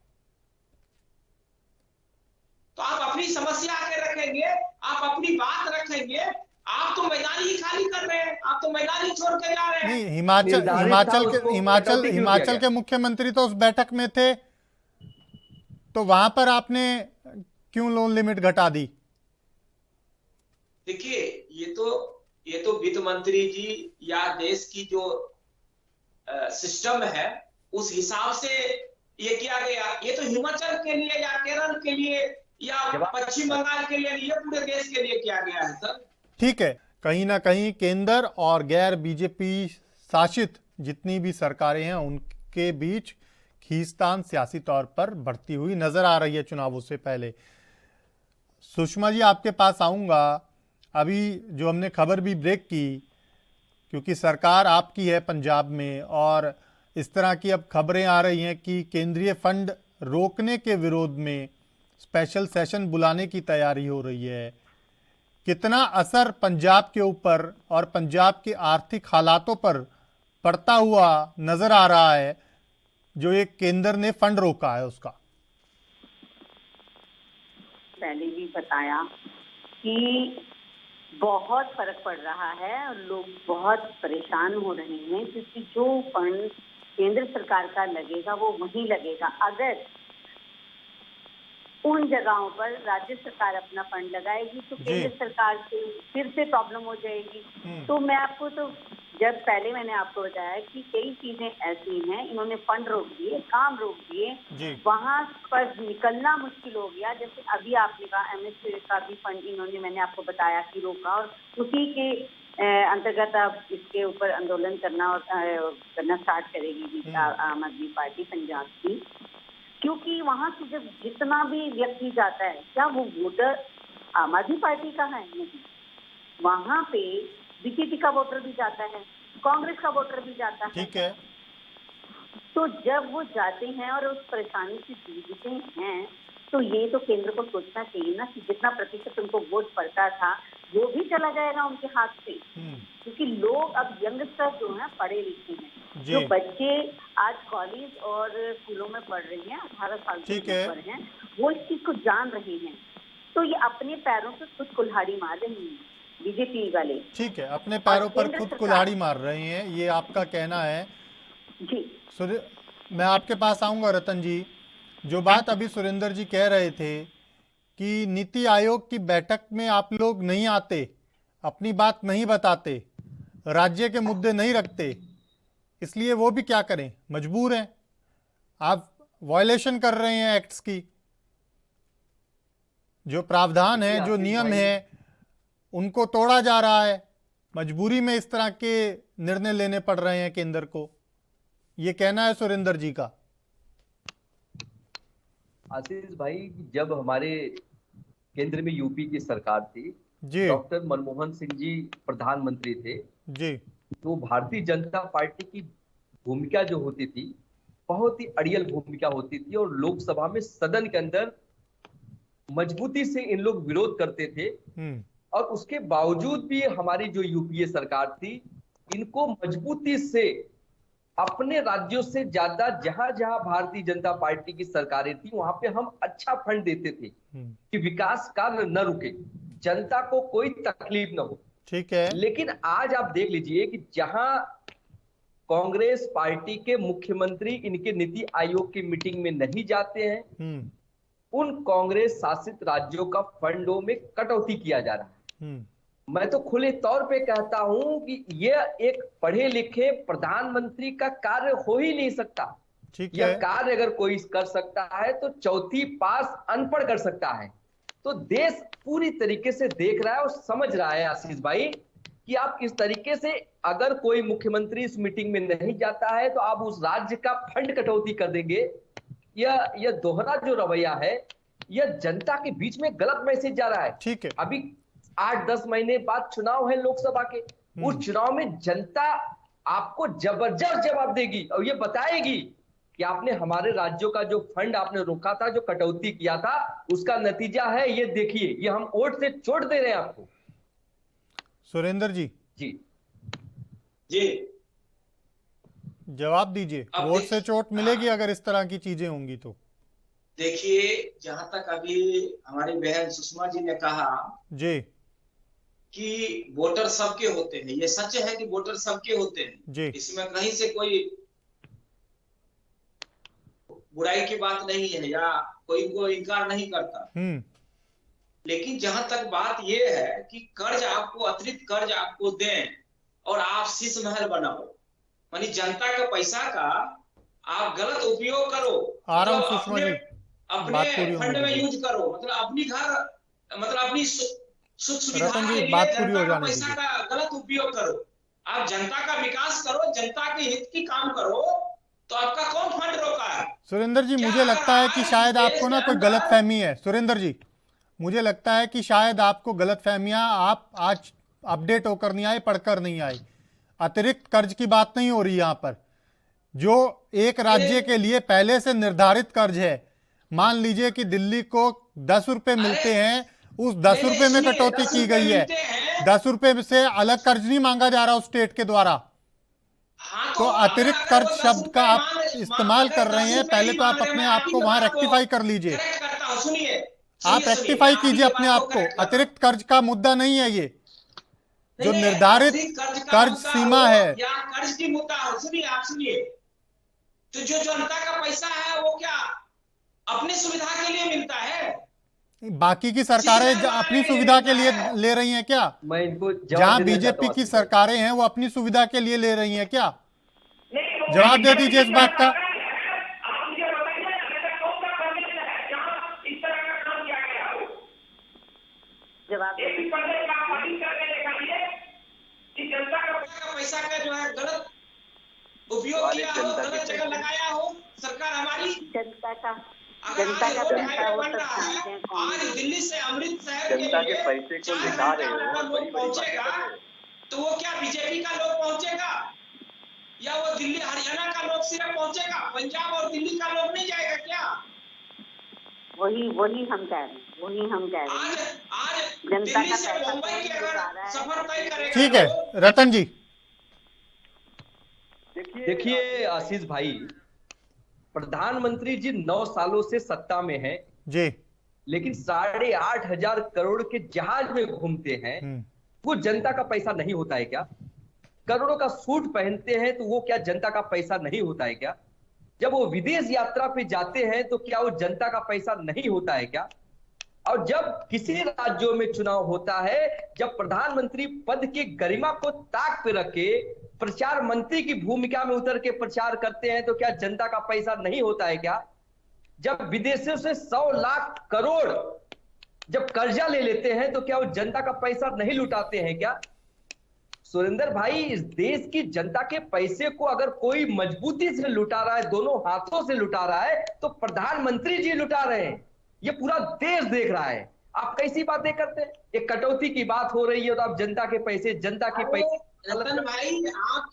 तो आप अपनी समस्या आगे रखेंगे, आप अपनी बात रखेंगे, आप तो मैदान ही खाली कर रहे हैं, आप तो मैदान ही छोड़ के जा रहे हैं। नहीं, हिमाचल निर्धारित था, हिमाचल के उसको हिमाचल कटौती क्यों हिमाचल किया के मुख्यमंत्री तो उस बैठक में थे, तो वहां पर आपने क्यों लोन लिमिट घटा दी? देखिए, ये तो वित्त मंत्री जी या देश की जो सिस्टम है उस हिसाब से ये किया गया। ये तो हिमाचल के लिए या केरल के लिए या पश्चिम बंगाल के लिए, ये पूरे देश के लिए किया गया है सर। ठीक है, कहीं ना कहीं केंद्र और गैर बीजेपी शासित जितनी भी सरकारें हैं उनके बीच खींचतान सियासी तौर पर बढ़ती हुई नजर आ रही है चुनावों से पहले। सुषमा जी, आपके पास आऊंगा। अभी जो हमने खबर भी ब्रेक की, क्योंकि सरकार आपकी है पंजाब में, और इस तरह की अब खबरें आ रही हैं कि केंद्रीय फंड रोकने के विरोध में स्पेशल सेशन बुलाने की तैयारी हो रही है। कितना असर पंजाब के ऊपर और पंजाब के आर्थिक हालातों पर पड़ता हुआ नजर आ रहा है जो एक केंद्र ने फंड रोका है उसका? पहले भी बताया कि बहुत फर्क पड़ रहा है और लोग बहुत परेशान हो रहे हैं, क्योंकि जो फंड केंद्र सरकार का लगेगा वो वहीं लगेगा। अगर उन जगहों पर राज्य सरकार अपना फंड लगाएगी तो केंद्र सरकार से फिर से प्रॉब्लम हो जाएगी। तो मैं आपको तो जब पहले मैंने आपको बताया कि कई चीजें ऐसी हैं, इन्होंने फंड रोक दिए, काम रोक दिए, वहां पर निकलना मुश्किल हो गया। जैसे अभी आपने कहा एमएसपी का भी फंड इन्होंने, मैंने आपको बताया कि रोका, और उसी के अंतर्गत अब इसके ऊपर आंदोलन करना और करना स्टार्ट करेगी आम आदमी पार्टी पंजाब की, क्योंकि वहां से जब जितना भी व्यक्ति जाता है, क्या वो वोटर आम आदमी पार्टी का है? नहीं, वहां पे बीजेपी का वोटर भी जाता है, कांग्रेस का वोटर भी जाता है। ठीक है। तो जब वो जाते हैं और उस परेशानी से जूझते हैं, तो ये तो केंद्र को सोचना चाहिए ना कि जितना प्रतिशत उनको वोट पड़ता था वो भी चला जाएगा उनके हाथ से, क्योंकि लोग अब यंगस्टर जो हैं पढ़े लिखे हैं, जो बच्चे आज कॉलेज और स्कूलों में पढ़ रही हैं, 18 साल के ऊपर हैं, वो इस चीज को जान रहे हैं। तो ये अपने पैरों पे खुद कुल्हाड़ी मार रही हैं बीजेपी वाले। ठीक है, अपने पैरों पर खुद कुल्हाड़ी मार रहे हैं, ये आपका कहना है जी। मैं आपके पास आऊंगा रतन जी। जो बात अभी सुरेंद्र जी कह रहे थे कि नीति आयोग की बैठक में आप लोग नहीं आते, अपनी बात नहीं बताते, राज्य के मुद्दे नहीं रखते, इसलिए वो भी क्या करें, मजबूर हैं। आप वायलेशन कर रहे हैं एक्ट्स की, जो प्रावधान है, जो नियम है, उनको तोड़ा जा रहा है। मजबूरी में इस तरह के निर्णय लेने पड़ रहे हैं केंद्र को, ये कहना है सुरेंद्र जी का। आशीष भाई, जब हमारे केंद्र में यूपी की सरकार थी, जी डॉक्टर मनमोहन सिंह जी प्रधानमंत्री थे, जी तो भारतीय जनता पार्टी की भूमिका जो होती थी बहुत ही अड़ियल भूमिका होती थी, और लोकसभा में सदन के अंदर मजबूती से इन लोग विरोध करते थे। और उसके बावजूद भी हमारी जो यूपीए सरकार थी, इनको मजबूती से अपने राज्यों से ज्यादा जहां जहां भारतीय जनता पार्टी की सरकारें थी वहां पे हम अच्छा फंड देते थे कि विकास कार्य न रुके, जनता को कोई तकलीफ न हो। ठीक है। लेकिन आज आप देख लीजिए कि जहां कांग्रेस पार्टी के मुख्यमंत्री इनके नीति आयोग की मीटिंग में नहीं जाते हैं, उन कांग्रेस शासित राज्यों का फंडों में कटौती किया जा रहा है। मैं तो खुले तौर पे कहता हूं कि यह एक पढ़े लिखे प्रधानमंत्री का कार्य हो ही नहीं सकता। ठीक यह है। कार्य अगर कोई कर सकता है तो चौथी पास अनपढ़ कर सकता है। तो देश पूरी तरीके से देख रहा है और समझ रहा है आशीष भाई कि आप इस तरीके से अगर कोई मुख्यमंत्री इस मीटिंग में नहीं जाता है तो आप उस राज्य का फंड कटौती कर देंगे। यह दोहरा जो रवैया है, यह जनता के बीच में गलत मैसेज जा रहा है। ठीक है। अभी 8-10 महीने बाद चुनाव है लोकसभा के, उस चुनाव में जनता आपको जबरदस्त जवाब देगी और ये बताएगी कि आपने हमारे राज्यों का जो फंड आपने रोका था, जो कटौती किया था, उसका नतीजा है ये देखिए, ये हम वोट से चोट दे रहे हैं आपको। सुरेंद्र जी जी जवाब दीजिए, वोट से चोट मिलेगी अगर इस तरह की चीजें होंगी तो? देखिए, जहां तक अभी हमारी बहन सुषमा जी ने कहा जी कि वोटर सबके होते हैं, ये सच है कि वोटर सबके होते हैं जी, इसमें कहीं से कोई बुराई की बात नहीं है या कोई को इनकार नहीं करता। लेकिन जहां तक बात यह है कि कर्ज आपको, अतिरिक्त कर्ज आपको दें और आप शीश महल बनाओ, मानी जनता के पैसा का आप गलत उपयोग करो, अपने फंड में यूज करो, मतलब अपनी घर, मतलब अपनी सुख सुविधा के लिए जनता का पैसा का गलत उपयोग करो। आप जनता का विकास करो, जनता के हित की काम करो, तो आपका कौन फंड रोका है? सुरेंद्र जी, मुझे लगता है कि शायद आपको ना कोई गलतफहमी है। सुरेंद्र जी, मुझे लगता है कि शायद आपको गलतफहमियां, आप आज अपडेट होकर नहीं आए, पढ़कर नहीं आए। अतिरिक्त कर्ज की बात नहीं हो रही यहाँ पर। जो एक राज्य के लिए पहले से निर्धारित कर्ज है, मान लीजिए कि दिल्ली को 10 रुपए मिलते हैं, उस 10 रुपए में कटौती की गई है। 10 रुपए से अलग कर्ज नहीं मांगा जा रहा उस स्टेट के द्वारा। तो अतिरिक्त कर्ज शब्द का आप इस्तेमाल कर रहे हैं, पहले तो आप अपने आप को वहां रेक्टिफाई कर लीजिए। आप रेक्टिफाई कीजिए अपने आप को। अतिरिक्त कर्ज का मुद्दा नहीं है ये, जो निर्धारित कर्ज सीमा है या कर्ज की मुद्दा हो। सुनिए, आप सुनिए, तो जो जनता का पैसा है वो क्या अपनी सुविधा के लिए मिलता है? बाकी की सरकारें अपनी सुविधा के लिए ले रही हैं क्या? मैं इनको जहां बीजेपी की सरकारें हैं वो अपनी सुविधा के लिए ले रही हैं क्या? जवाब दे दीजिए इस बात का। जवाब जनता का पैसा का जो है गलत उपयोग किया हो, गलत जगह लगाया हो सरकार हमारी। जनता का पैसा बन रहा है। आज दिल्ली से अमृतसर जनता के पैसे को लिखा रहे हो, लोग पहुंचेगा तो वो क्या बीजेपी का लोग पहुंचेगा या वो दिल्ली हरियाणा का लोग सिर्फ पहुंचेगा? पंजाब और दिल्ली का लोग नहीं जाएगा क्या? वही हम कह रहे हैं। आज जनता दिल्ली का से पैसा मुंबई के अगर सफर तय करेगा, ठीक है रतन जी। देखिए आशीष भाई, प्रधानमंत्री जी 9 सालों से सत्ता में हैं जी, लेकिन 8,500 करोड़ के जहाज में घूमते हैं। वो जनता का पैसा नहीं होता है क्या? करोड़ों का सूट पहनते हैं तो वो क्या जनता का पैसा नहीं होता है क्या? जब वो विदेश यात्रा पे जाते हैं तो क्या वो जनता का पैसा नहीं होता है क्या? और जब किसी राज्यों में चुनाव होता है, जब प्रधानमंत्री पद की गरिमा को ताक पे रख के प्रचार मंत्री की भूमिका में उतर के प्रचार करते हैं तो क्या जनता का पैसा नहीं होता है क्या? जब विदेशों से 100 लाख करोड़ जब कर्जा ले लेते हैं तो क्या वो जनता का पैसा नहीं लुटाते हैं क्या? सुरेंद्र भाई, इस देश की जनता के पैसे को अगर कोई मजबूती से लुटा रहा है, दोनों हाथों से लुटा रहा है, तो प्रधानमंत्री जी लुटा रहे हैं। ये पूरा देश देख रहा है। आप कैसी बातें करते हैं? एक कटौती की बात हो रही है तो आप जनता के पैसे रतन भाई, आप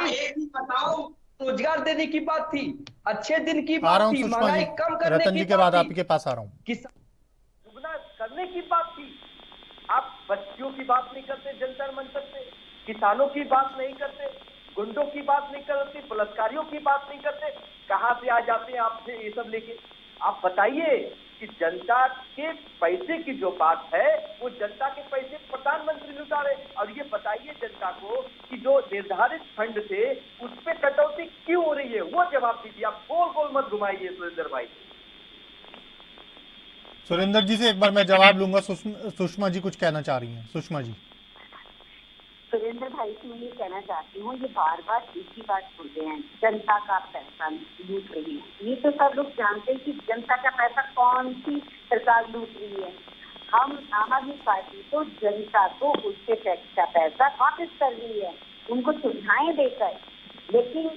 एक ही बताओ। रोजगार देने की बात थी, अच्छे दिन की आ बात रहा हूँ थी, सुषमा महंगाई जी, कम करने रतन की जी के बाद बात आपके पास आ रहा हूँ। दुगना करने की बात थी। आप बच्चियों की बात नहीं करते जंतर मंतर पे, किसानों की बात नहीं करते, गुंडों की बात नहीं करते, बलात्कारियों की बात नहीं करते। कहाँ से आ जाते हैं आपसे ये सब लेके? आप बताइए कि जनता के पैसे की जो बात है वो जनता के पैसे प्रधानमंत्री लुटा रहे। और ये बताइए जनता को कि जो निर्धारित फंड थे उस पे कटौती क्यों हो रही है, वो जवाब दीजिए। आप गोल गोल मत घुमाइए सुरेंद्र भाई। सुरेंद्र जी से एक बार मैं जवाब लूंगा। सुषमा जी कुछ कहना चाह रही हैं। सुषमा जी। सुरेंद्र भाई से मैं ये कहना चाहती हूँ, ये बार बार एक ही बात बोलते हैं, जनता का पैसा लूट रही है। ये तो सब लोग जानते हैं कि जनता का पैसा कौन सी सरकार लूट रही है। हम आम आदमी पार्टी तो जनता को उसके टैक्स का पैसा वापस कर रही है, उनको सुविधाएं देकर। लेकिन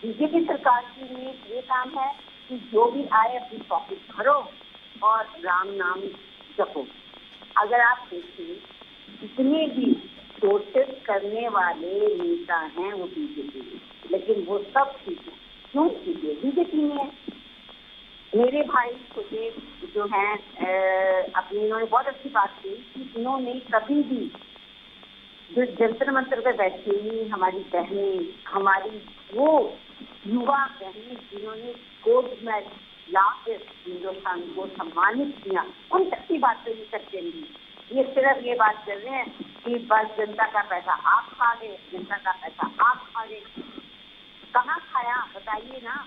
बीजेपी सरकार की में ये काम है कि जो भी आए अपनी पॉकेट भरो और राम नाम जपो। अगर आप देखें जितने भी प्रोटेस्ट करने वाले नेता हैं वो बीजेपी में, लेकिन वो सब ठीक है। क्यों ठीक है? बीजेपी में है। मेरे भाई छोटे जो हैं अपनी, इन्होंने बहुत अच्छी बात की कि इन्होंने कभी भी जो जंतर मंतर पे बैठी हुई हमारी बहनें, हमारी वो युवा बहनें जिन्होंने गोल्ड मेडल लाकर हिंदुस्तान को सम्मानित किया, उन तक की बात तो नहीं करते नहीं। ये सिर्फ ये बात कर रहे हैं कि बस जनता का पैसा आप खा गए, जनता का पैसा आप खा गए। कहाँ खाया बताइए ना?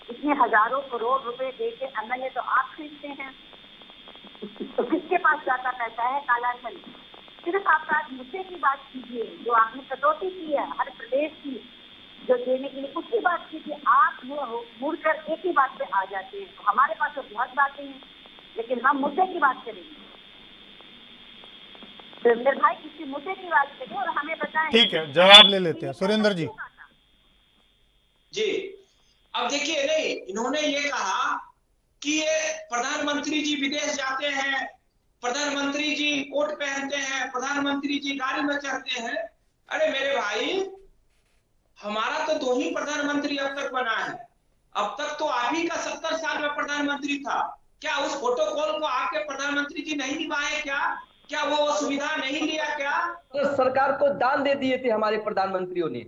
इतने हजारों करोड़ रुपए दे के एमएलए तो आप खरीदते हैं, तो किसके पास जाता पैसा है? काला धन। सिर्फ आप आज मुद्दे की बात कीजिए, जो आपने कटौती की है हर प्रदेश की जो देने के लिए, उसकी बात कीजिए। आप मुड़कर एक ही बात पे आ जाते हैं। तो हमारे पास तो बहुत बातें हैं, लेकिन हम मुद्दे की बात करेंगे। सुरेंद्र भाई किसी मुद्दे की बात करें और हमें बताएं। ठीक है, जवाब ले लेते हैं सुरेंद्र जी। जी, अब देखिए, नहीं, इन्होंने ये कहा कि ये प्रधानमंत्री जी विदेश जाते हैं, प्रधानमंत्री जी कोट पहनते हैं, प्रधानमंत्री जी गाड़ी में चढ़ते हैं। अरे मेरे भाई, हमारा तो 2 ही प्रधानमंत्री अब तक बना है। अब तक तो आप ही का 70 साल में प्रधानमंत्री था। क्या उस प्रोटोकॉल को आपके प्रधानमंत्री जी नहीं निभाए? क्या वो सुविधा नहीं लिया? क्या तो सरकार को दान दे दिए थे हमारे प्रधानमंत्रियों ने?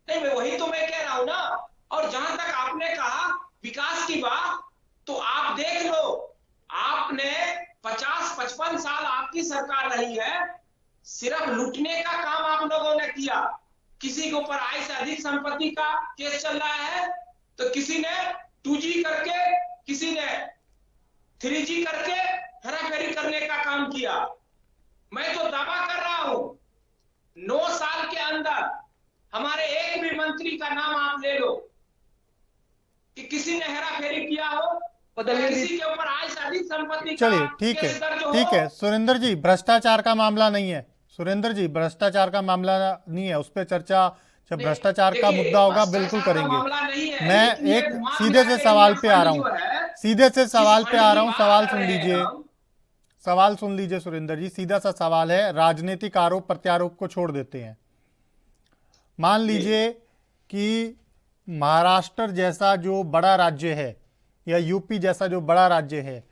नहीं, वही तो मैं कह रहा हूं ना। और जहां तक आपने कहा विकास की बात, तो आप देख लो, आपने 50-55 साल आपकी सरकार रही है, सिर्फ लूटने का काम आप लोगों ने किया। किसी के ऊपर आय से अधिक संपत्ति का केस चल रहा है, तो किसी ने 2G करके, किसी ने 3G करके हेराफेरी करने का काम किया। मैं तो दावा कर रहा हूं, 9 साल के अंदर हमारे एक भी मंत्री का नाम आप ले लो कि किसी ने हेराफेरी किया हो, किसी के ऊपर आय से अधिक संपत्ति। चलिए ठीक है सुरेंद्र जी, भ्रष्टाचार का मामला नहीं है। सुरेंद्र जी, भ्रष्टाचार का मामला नहीं है, उस पर चर्चा जब भ्रष्टाचार का मुद्दा होगा बिल्कुल करेंगे। मैं एक सीधे से सवाल पे आ रहा हूँ, सवाल सुन लीजिए सुरेंद्र जी। सीधा सा सवाल है, राजनीतिक आरोप प्रत्यारोप को छोड़ देते हैं। मान लीजिए कि महाराष्ट्र जैसा जो बड़ा राज्य है या यूपी जैसा जो बड़ा राज्य है,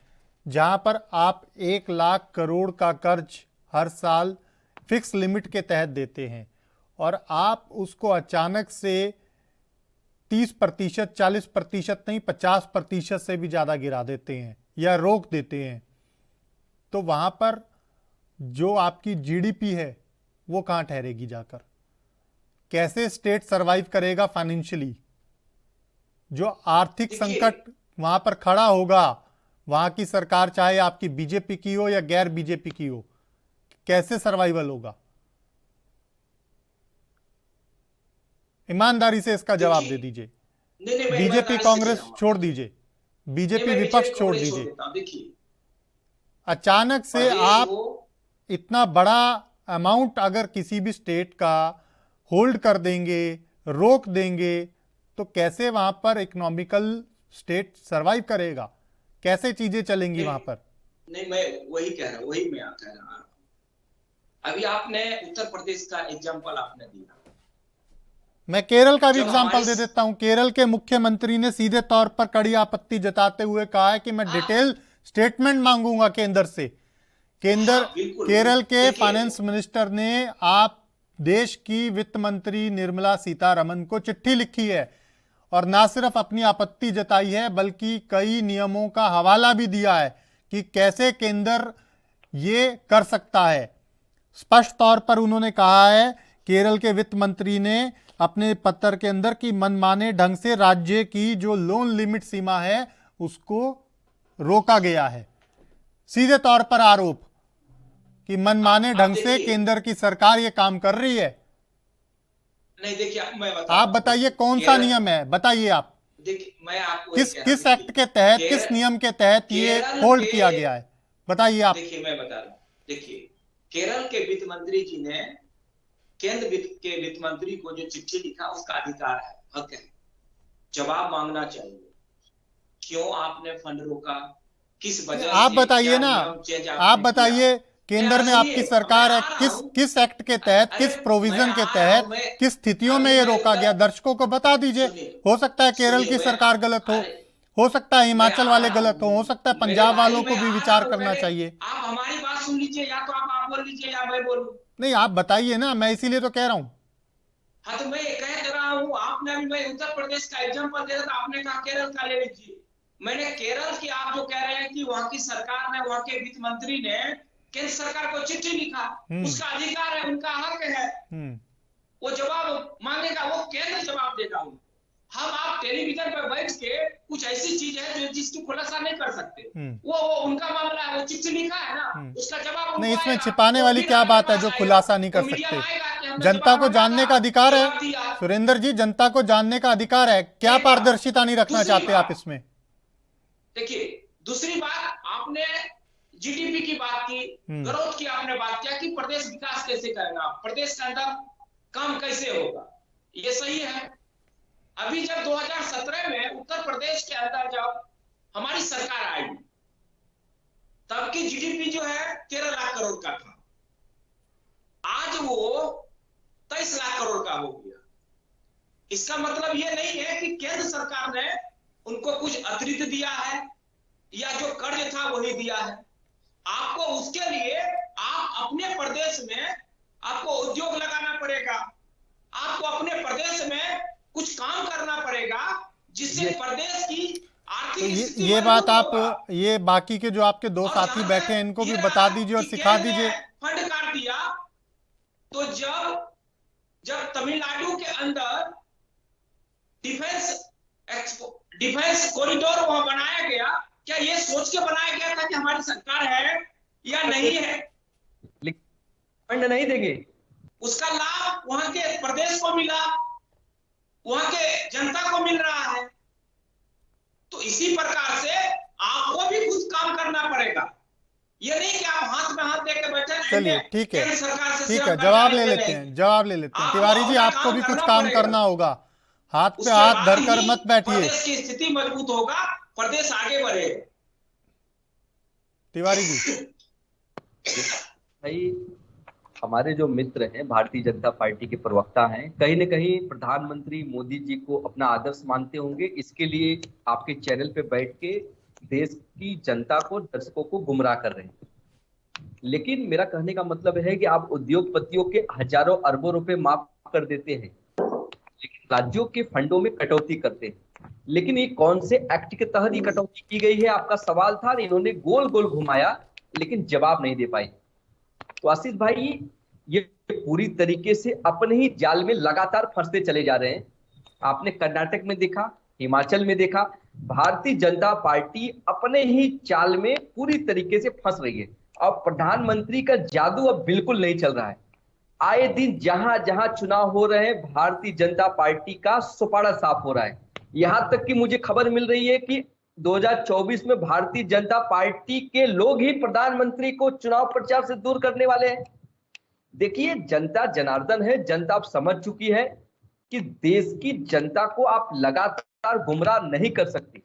जहां पर आप 1 लाख करोड़ का कर्ज हर साल फिक्स लिमिट के तहत देते हैं और आप उसको अचानक से 30%, 40% नहीं 50% से भी ज़्यादा गिरा देते हैं या रोक देते हैं, तो वहाँ पर जो आपकी जीडीपी है वो कहाँ ठहरेगी जाकर? कैसे स्टेट सरवाइव करेगा फाइनेंशियली? जो आर्थिक संकट वहाँ पर खड़ा होगा, वहाँ की सरकार चाहे आपकी बीजेपी की हो या गैर बीजेपी की हो, कैसे सर्वाइवल होगा? ईमानदारी से इसका जवाब दे दीजिए। बीजेपी कांग्रेस छोड़ दीजिए, बीजेपी विपक्ष छोड़ दीजिए। अचानक से आप इतना बड़ा अमाउंट अगर किसी भी स्टेट का होल्ड कर देंगे, रोक देंगे, तो कैसे वहां पर इकोनॉमिकल स्टेट सरवाइव करेगा, कैसे चीजें चलेंगी वहां पर? नहीं, मैं वही कह रहा हूँ, वही मैं कह रहा हूँ। अभी आपने उत्तर प्रदेश का एग्जांपल आपने दिया, मैं केरल का भी एग्जांपल दे देता हूं। केरल के मुख्यमंत्री ने सीधे तौर पर कड़ी आपत्ति जताते हुए कहा है कि मैं डिटेल स्टेटमेंट मांगूंगा केंद्र से। केरल के फाइनेंस मिनिस्टर ने आप देश की वित्त मंत्री निर्मला सीतारमन को चिट्ठी लिखी है और ना सिर्फ अपनी आपत्ति जताई है बल्कि कई नियमों का हवाला भी दिया है कि कैसे केंद्र ये कर सकता है। स्पष्ट तौर पर उन्होंने कहा है, केरल के वित्त मंत्री ने अपने पत्र के अंदर कि मनमाने ढंग से राज्य की जो लोन लिमिट सीमा है उसको रोका गया है। सीधे तौर पर आरोप कि मनमाने ढंग से केंद्र की सरकार ये काम कर रही है। नहीं, देखिए मैं आप बताइए कौन सा नियम है, बताइए आप। देखिए मैं आपको किस एक्ट के तहत, किस नियम के तहत ये होल्ड किया गया है, बताइए आप। देखिए मैं बता रहा हूं, देखिए केरल के वित्त मंत्री जी ने केंद्र के वित्त मंत्री को जो चिट्ठी लिखा उसका अधिकार है, हक है, जवाब मांगना चाहिए। क्यों आपने फंड रोका, किस वजह आप से, बताइए ना, आप बताइए केंद्र में आपकी सरकार है, किस एक्ट के तहत, किस प्रोविजन के तहत, किस स्थितियों में ये रोका गया, दर्शकों को बता दीजिए। हो सकता है केरल की सरकार गलत हो सकता है हिमाचल वाले गलत हो सकता है पंजाब वालों को भी विचार करना चाहिए। आप हमारी बात सुन लीजिए, या तो आप बोल लीजिए या मैं बोलूं। नहीं, आप बताइए ना, मैं इसीलिए तो कह रहा हूँ। हाँ तो मैं कह रहा हूँ, आपने अभी मैं उत्तर प्रदेश का एग्जांपल दे रहा था, आपने कहा केरल का ले लीजिए। मैंने केरल की, आप जो कह रहे हैं कि वहां की सरकार ने, वहां के वित्त मंत्री ने केंद्र सरकार को चिट्ठी लिखा, उसका अधिकार है, उनका हक है, वो जवाब मांगेगा, वो केंद्र जवाब देगा। हम आप टेलीविजन पर बैठ के कुछ ऐसी चीज है जो जिसकी खुलासा नहीं कर सकते, वो उनका मामला है, वो चिट्ठी लिखा है ना, उसका जवाब नहीं। इसमें छिपाने वाली क्या बात है जो खुलासा नहीं कर सकते? जनता को जानने का अधिकार है सुरेंद्र जी, जनता को जानने का अधिकार है। क्या पारदर्शिता नहीं रखना चाहते आप इसमें? देखिए दूसरी बात, आपने जीडीपी की बात की, ग्रोथ की आपने बात किया कि प्रदेश विकास कैसे करेगा, प्रदेश के अंदर काम कैसे होगा, ये सही है। अभी जब 2017 में उत्तर प्रदेश के अंदर जब हमारी सरकार आई, तब की जीडीपी जो है 13 लाख करोड़ का था, आज वो 23 लाख करोड़ का हो गया। इसका मतलब ये नहीं है कि केंद्र सरकार ने उनको कुछ अतिरिक्त दिया है या जो कर्ज था वही दिया है। आपको उसके लिए आप अपने प्रदेश में आपको उद्योग लगाना पड़ेगा, आपको अपने प्रदेश में कुछ काम करना पड़ेगा जिससे प्रदेश की आर्थिक तो ये बात आप, ये बाकी के जो आपके दो साथी बैठे हैं इनको भी बता दीजिए और सिखा दीजिए। फंड काट दिया तो जब तमिलनाडु के अंदर डिफेंस कॉरिडोर वहां बनाया गया, क्या ये सोच के बनाया गया था कि हमारी सरकार है या नहीं है? फंड नहीं देंगे, उसका लाभ वहां के प्रदेश को मिला, वहां के जनता को मिल रहा है। तो इसी प्रकार से आपको भी कुछ काम करना पड़ेगा, ये नहीं कि आप हाथ में हाथ देकर बैठे। चलिए ठीक है, ठीक है, जवाब ले लेते हैं, जवाब ले लेते हैं। तिवारी जी, आपको भी कुछ काम करना होगा, हाथ पे हाथ धरकर मत बैठिए। प्रदेश की स्थिति मजबूत होगा, प्रदेश आगे बढ़ेगा। तिवारी जी भाई, हमारे जो मित्र हैं भारतीय जनता पार्टी के प्रवक्ता हैं, कहीं न कहीं प्रधानमंत्री मोदी जी को अपना आदर्श मानते होंगे, इसके लिए आपके चैनल पे बैठ के देश की जनता को, दर्शकों को गुमराह कर रहे हैं। लेकिन मेरा कहने का मतलब है कि आप उद्योगपतियों के हजारों अरबों रुपए माफ कर देते हैं, लेकिन राज्यों के फंडों में कटौती करते हैं। लेकिन ये कौन से एक्ट के तहत ये कटौती की गई है, आपका सवाल था, इन्होंने गोल गोल घुमाया लेकिन जवाब नहीं दे पाई। तो आशीष भाई, ये पूरी तरीके से अपने ही जाल में लगातार फंसते चले जा रहे हैं। आपने कर्नाटक में देखा, हिमाचल में देखा, भारतीय जनता पार्टी अपने ही चाल में पूरी तरीके से फंस रही है। और प्रधानमंत्री का जादू अब बिल्कुल नहीं चल रहा है। आए दिन जहां जहां चुनाव हो रहे हैं, भारतीय जनता पार्टी का सुपाड़ा साफ हो रहा है। यहां तक कि मुझे खबर मिल रही है कि 2024 में भारतीय जनता पार्टी के लोग ही प्रधानमंत्री को चुनाव प्रचार से दूर करने वाले हैं। देखिए, जनता जनार्दन है, जनता अब समझ चुकी है कि देश की जनता को आप लगातार गुमराह नहीं कर सकते।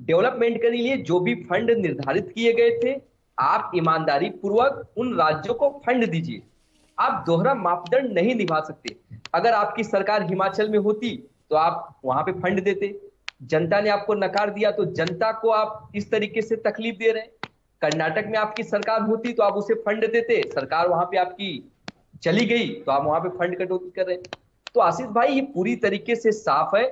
डेवलपमेंट के लिए जो भी फंड निर्धारित किए गए थे, आप ईमानदारी पूर्वक उन राज्यों को फंड दीजिए। आप दोहरा मापदंड नहीं निभा सकते। अगर आपकी सरकार हिमाचल में होती तो आप वहां पे फंड देते, जनता ने आपको नकार दिया तो जनता को आप इस तरीके से तकलीफ दे रहे हैं। कर्नाटक में आपकी सरकार होती तो आप उसे फंड देते, सरकार वहां पे आपकी चली गई तो आप वहां पे फंड कटौती कर रहे हैं। तो आशीष भाई, ये पूरी तरीके से साफ है,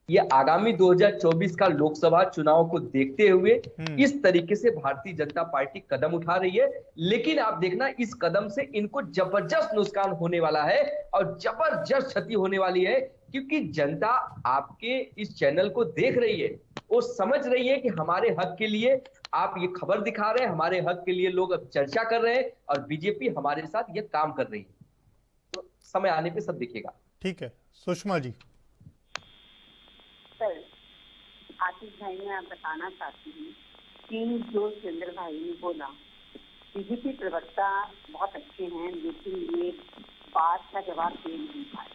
ये आगामी 2024 का लोकसभा चुनाव को देखते हुए इस तरीके से भारतीय जनता पार्टी कदम उठा रही है। लेकिन आप देखना, इस कदम से इनको जबरदस्त नुकसान होने वाला है और जबरदस्त क्षति होने वाली है, क्योंकि जनता आपके इस चैनल को देख रही है, वो समझ रही है कि हमारे हक के लिए आप ये खबर दिखा रहे हैं, हमारे हक के लिए लोग अब चर्चा कर रहे हैं और बीजेपी हमारे साथ ये काम कर रही है। तो समय आने पे सब दिखेगा। ठीक है, सुषमा जी। सर, आशीष भाई, मैं आप बताना चाहती हूँ कि जो सुरेंद्र भाई ने बोला, बीजेपी प्रवक्ता बहुत अच्छे हैं, लेकिन ये बात का जवाब दे नहीं पाए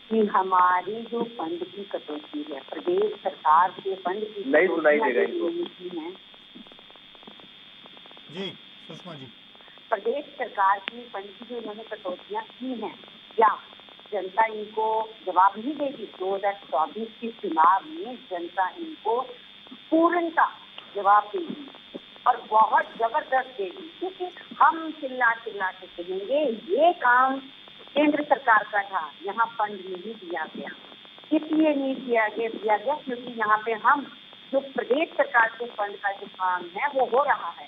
कि हमारी जो फंड की कटौती है, प्रदेश सरकार के फंड की नहीं सुनाई देगा इनको। जी सुषमा जी, प्रदेश सरकार की फंड की जो इन्होंने कटौतियां की हैं, क्या जनता इनको जवाब नहीं देगी? 2024 के चुनाव में जनता इनको पूर्णतः जवाब देगी और बहुत जबरदस्त देगी, क्योंकि हम चिल्ला चिल्ला के कहेंगे ये काम केंद्र सरकार का था, यहाँ फंड नहीं दिया गया। इसलिए नहीं दिया गया क्योंकि यहाँ पे हम जो प्रदेश सरकार के फंड का जो काम है वो हो रहा है,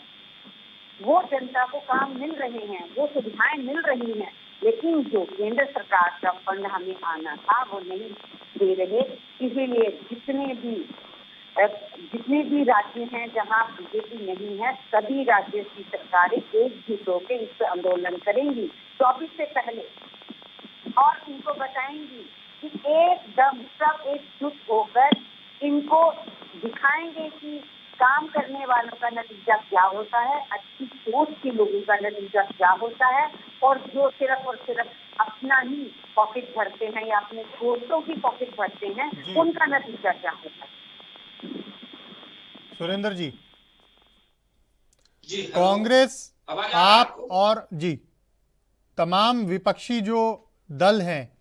वो जनता को काम मिल रहे हैं, वो सुविधाएं मिल रही हैं, लेकिन जो केंद्र सरकार का फंड हमें आना था वो नहीं दे रहे। इसीलिए जितने भी राज्य हैं जहां बीजेपी नहीं है, सभी राज्यों की सरकारें एकजुट होकर इस पर आंदोलन करेंगी 24 से पहले, और इनको बताएंगी कि एकदम सब एकजुट होकर इनको दिखाएंगे कि काम करने वालों का नतीजा क्या होता है, अच्छी सोच के लोगों का नतीजा क्या होता है, और जो सिर्फ और सिर्फ अपना ही पॉकेट भरते हैं या अपने दोस्तों की पॉकेट भरते हैं, उनका नतीजा क्या होता है। सुरेंद्र जी, कांग्रेस, आप और जी तमाम विपक्षी जो दल हैं,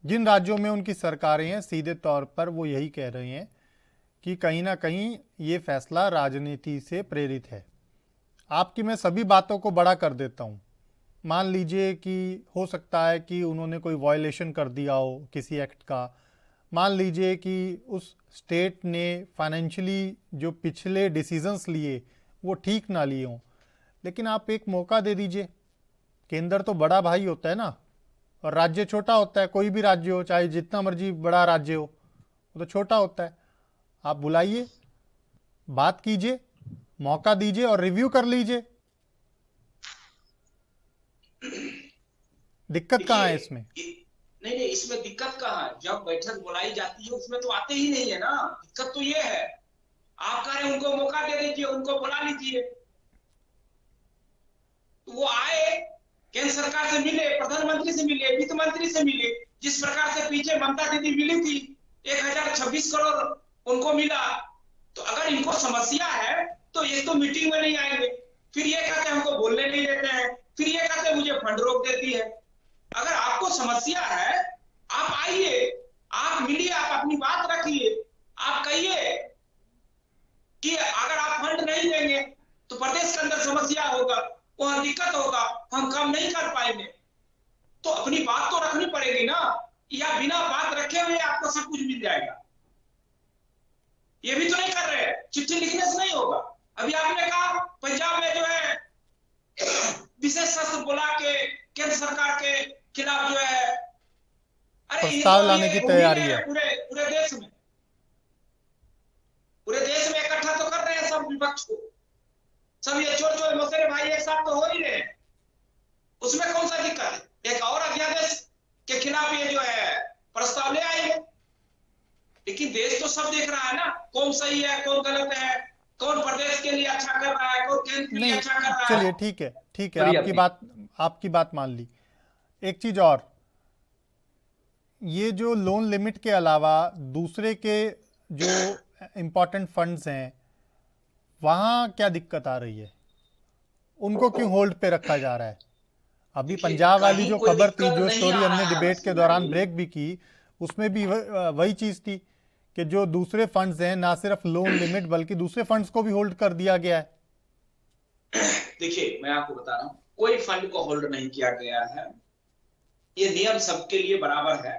जिन राज्यों में उनकी सरकारें हैं, सीधे तौर पर वो यही कह रहे हैं कि कहीं ना कहीं ये फैसला राजनीति से प्रेरित है। आपकी मैं सभी बातों को बड़ा कर देता हूँ। मान लीजिए कि हो सकता है कि उन्होंने कोई वायलेशन कर दिया हो किसी एक्ट का, मान लीजिए कि उस स्टेट ने फाइनेंशियली जो पिछले डिसीजंस लिए वो ठीक ना लिए हों, लेकिन आप एक मौका दे दीजिए। केंद्र तो बड़ा भाई होता है ना, और राज्य छोटा होता है। कोई भी राज्य हो, चाहे जितना मर्जी बड़ा राज्य हो, वो तो छोटा होता है। आप बुलाइए, बात कीजिए, मौका दीजिए और रिव्यू कर लीजिए। दिक्कत कहाँ है इसमें? नहीं, इसमें दिक्कत कहाँ है? जब बैठक बुलाई जाती है उसमें तो आते ही नहीं है ना। दिक्कत तो ये है, आप कह रहे हैं उनको मौका दे दीजिए, उनको बुला लीजिए, तो वो आए, केंद्र सरकार से मिले, प्रधानमंत्री से मिले, वित्त मंत्री से मिले। जिस प्रकार से पीछे ममता दीदी मिली थी, 1026 करोड़ उनको मिला। तो अगर इनको समस्या है तो एक तो मीटिंग में नहीं आएंगे, फिर ये कहते हैं हमको बोलने नहीं देते हैं, फिर ये कहते हैं मुझे फंड रोक देती है। अगर आपको समस्या है, आप आइए, आप मिलिए, आप अपनी बात रखिए, आप कहिए कि अगर आप फंड नहीं देंगे तो प्रदेश के अंदर समस्या होगा, वहां दिक्कत होगा, हम काम नहीं कर पाएंगे। तो अपनी बात तो रखनी पड़ेगी ना, या बिना बात रखे हुए आपको सब कुछ मिल जाएगा? ये भी तो नहीं कर रहे, चिट्ठी लिखने से नहीं होगा। अभी आपने कहा पंजाब में जो है विशेष सत्र बुला के केंद्र सरकार के खिलाफ जो है, अरे प्रस्ताव लाने की तैयारी है पूरे देश में इकट्ठा तो कर रहे हैं सब विपक्ष को, सब ये चोर मौसेरे भाई एक साथ तो हो ही रहे हैं, उसमें कौन सा दिक्कत है? एक और अध्यादेश के खिलाफ ये जो है प्रस्ताव ले आएंगे। लेकिन देश तो सब देख रहा है ना, कौन सही है, कौन गलत है, कौन प्रदेश के लिए अच्छा कर रहा है, कौन केंद्र के लिए अच्छा कर रहा है। चलिए ठीक है, आपकी बात मान ली। एक चीज और, ये जो लोन लिमिट के अलावा दूसरे के जो इम्पोर्टेंट फंड्स हैं वहाँ क्या दिक्कत आ रही है? उनको क्यों होल्ड पे रखा जा रहा है? अभी पंजाब वाली जो खबर थी, जो स्टोरी हमने डिबेट के दौरान ब्रेक भी की, उसमें भी वही चीज थी कि जो दूसरे फंड्स हैं, ना सिर्फ लोन लिमिट बल्कि दूसरे फंड्स को भी होल्ड कर दिया गया है। देखिए, मैं आपको बता रहा हूँ, कोई फंड को होल्ड नहीं किया गया है। ये नियम सबके लिए बराबर है।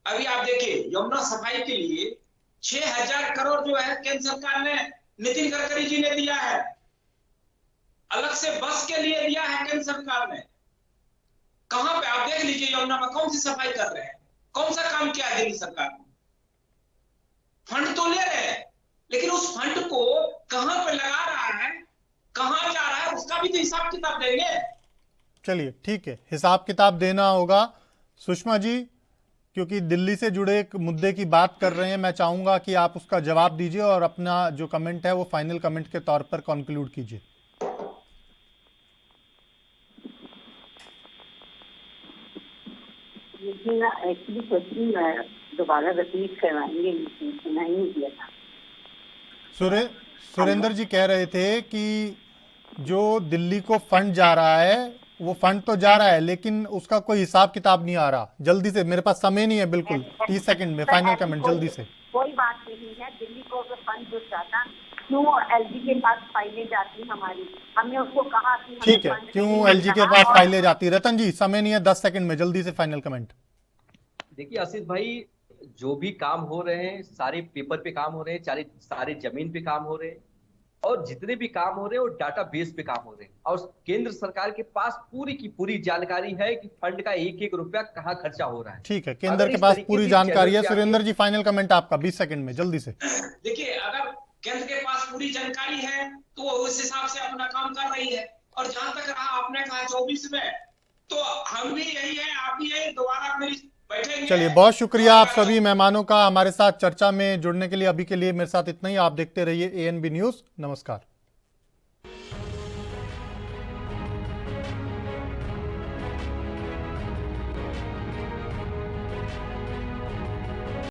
अभी आप देखिए, यमुना सफाई के लिए 6000 करोड़ जो है केंद्र सरकार ने, नितिन गडकरी जी ने दिया है। अलग से बस के लिए दिया है केंद्र सरकार ने। कहां पे आप देख लीजिए, यमुना में कौन सी सफाई कर रहे हैं, कौन सा काम किया है दिल्ली सरकार ने? फंड तो ले रहे हैं, लेकिन उस फंड को कहां पे लगा रहा है, कहां जा रहा है, उसका भी तो हिसाब किताब देंगे। चलिए ठीक है, हिसाब किताब देना होगा। सुषमा जी, क्योंकि दिल्ली से जुड़े एक मुद्दे की बात कर रहे हैं, मैं चाहूंगा कि आप उसका जवाब दीजिए और अपना जो कमेंट है वो फाइनल कमेंट के तौर पर कंक्लूड कीजिए। एक्चुअली क्वेश्चन दोबारा रिपीट करवाएंगे, सुना ही नहीं दिया था। सुरेंद्र जी कह रहे थे कि जो दिल्ली को फंड जा रहा है, वो फंड तो जा रहा है लेकिन उसका कोई हिसाब किताब नहीं आ रहा। जल्दी से, मेरे पास समय नहीं है, बिल्कुल 30 सेकंड में फाइनल कमेंट जल्दी से। कोई बात नहीं है, दिल्ली को अगर फंड जो जाता, क्यों एलजी के पास फाइलें जाती हमारी? हमने उसको कहा कि ठीक है, क्यों एलजी के पास फाइलें जाती? रतन जी, समय नहीं है, 10 सेकंड में जल्दी से फाइनल कमेंट। देखिए आशीष भाई, जो भी काम हो रहे हैं सारे पेपर पे काम हो रहे हैं, सारे जमीन पे काम हो रहे हैं, और जितने भी काम हो रहे हैं वो डाटा बेस पे काम हो रहे हैं। और केंद्र सरकार के पास पूरी की पूरी जानकारी है कि फंड का एक एक रुपया कहाँ खर्चा हो रहा है। ठीक है, केंद्र के पास पूरी जानकारी है। सुरेंद्र जी, फाइनल कमेंट आपका 20 सेकंड में जल्दी से। देखिए, अगर केंद्र के पास पूरी जानकारी है तो वो उस हिसाब से अपना काम कर रही है। और जहां तक रहा आपने कहा 24 में, तो हम भी यही है, आप भी यही, दोबारा मेरी बैठेंगे। चलिए, बहुत शुक्रिया आप सभी मेहमानों का हमारे साथ चर्चा में जुड़ने के लिए। अभी के लिए मेरे साथ इतना ही। आप देखते रहिए ANB न्यूज़। नमस्कार।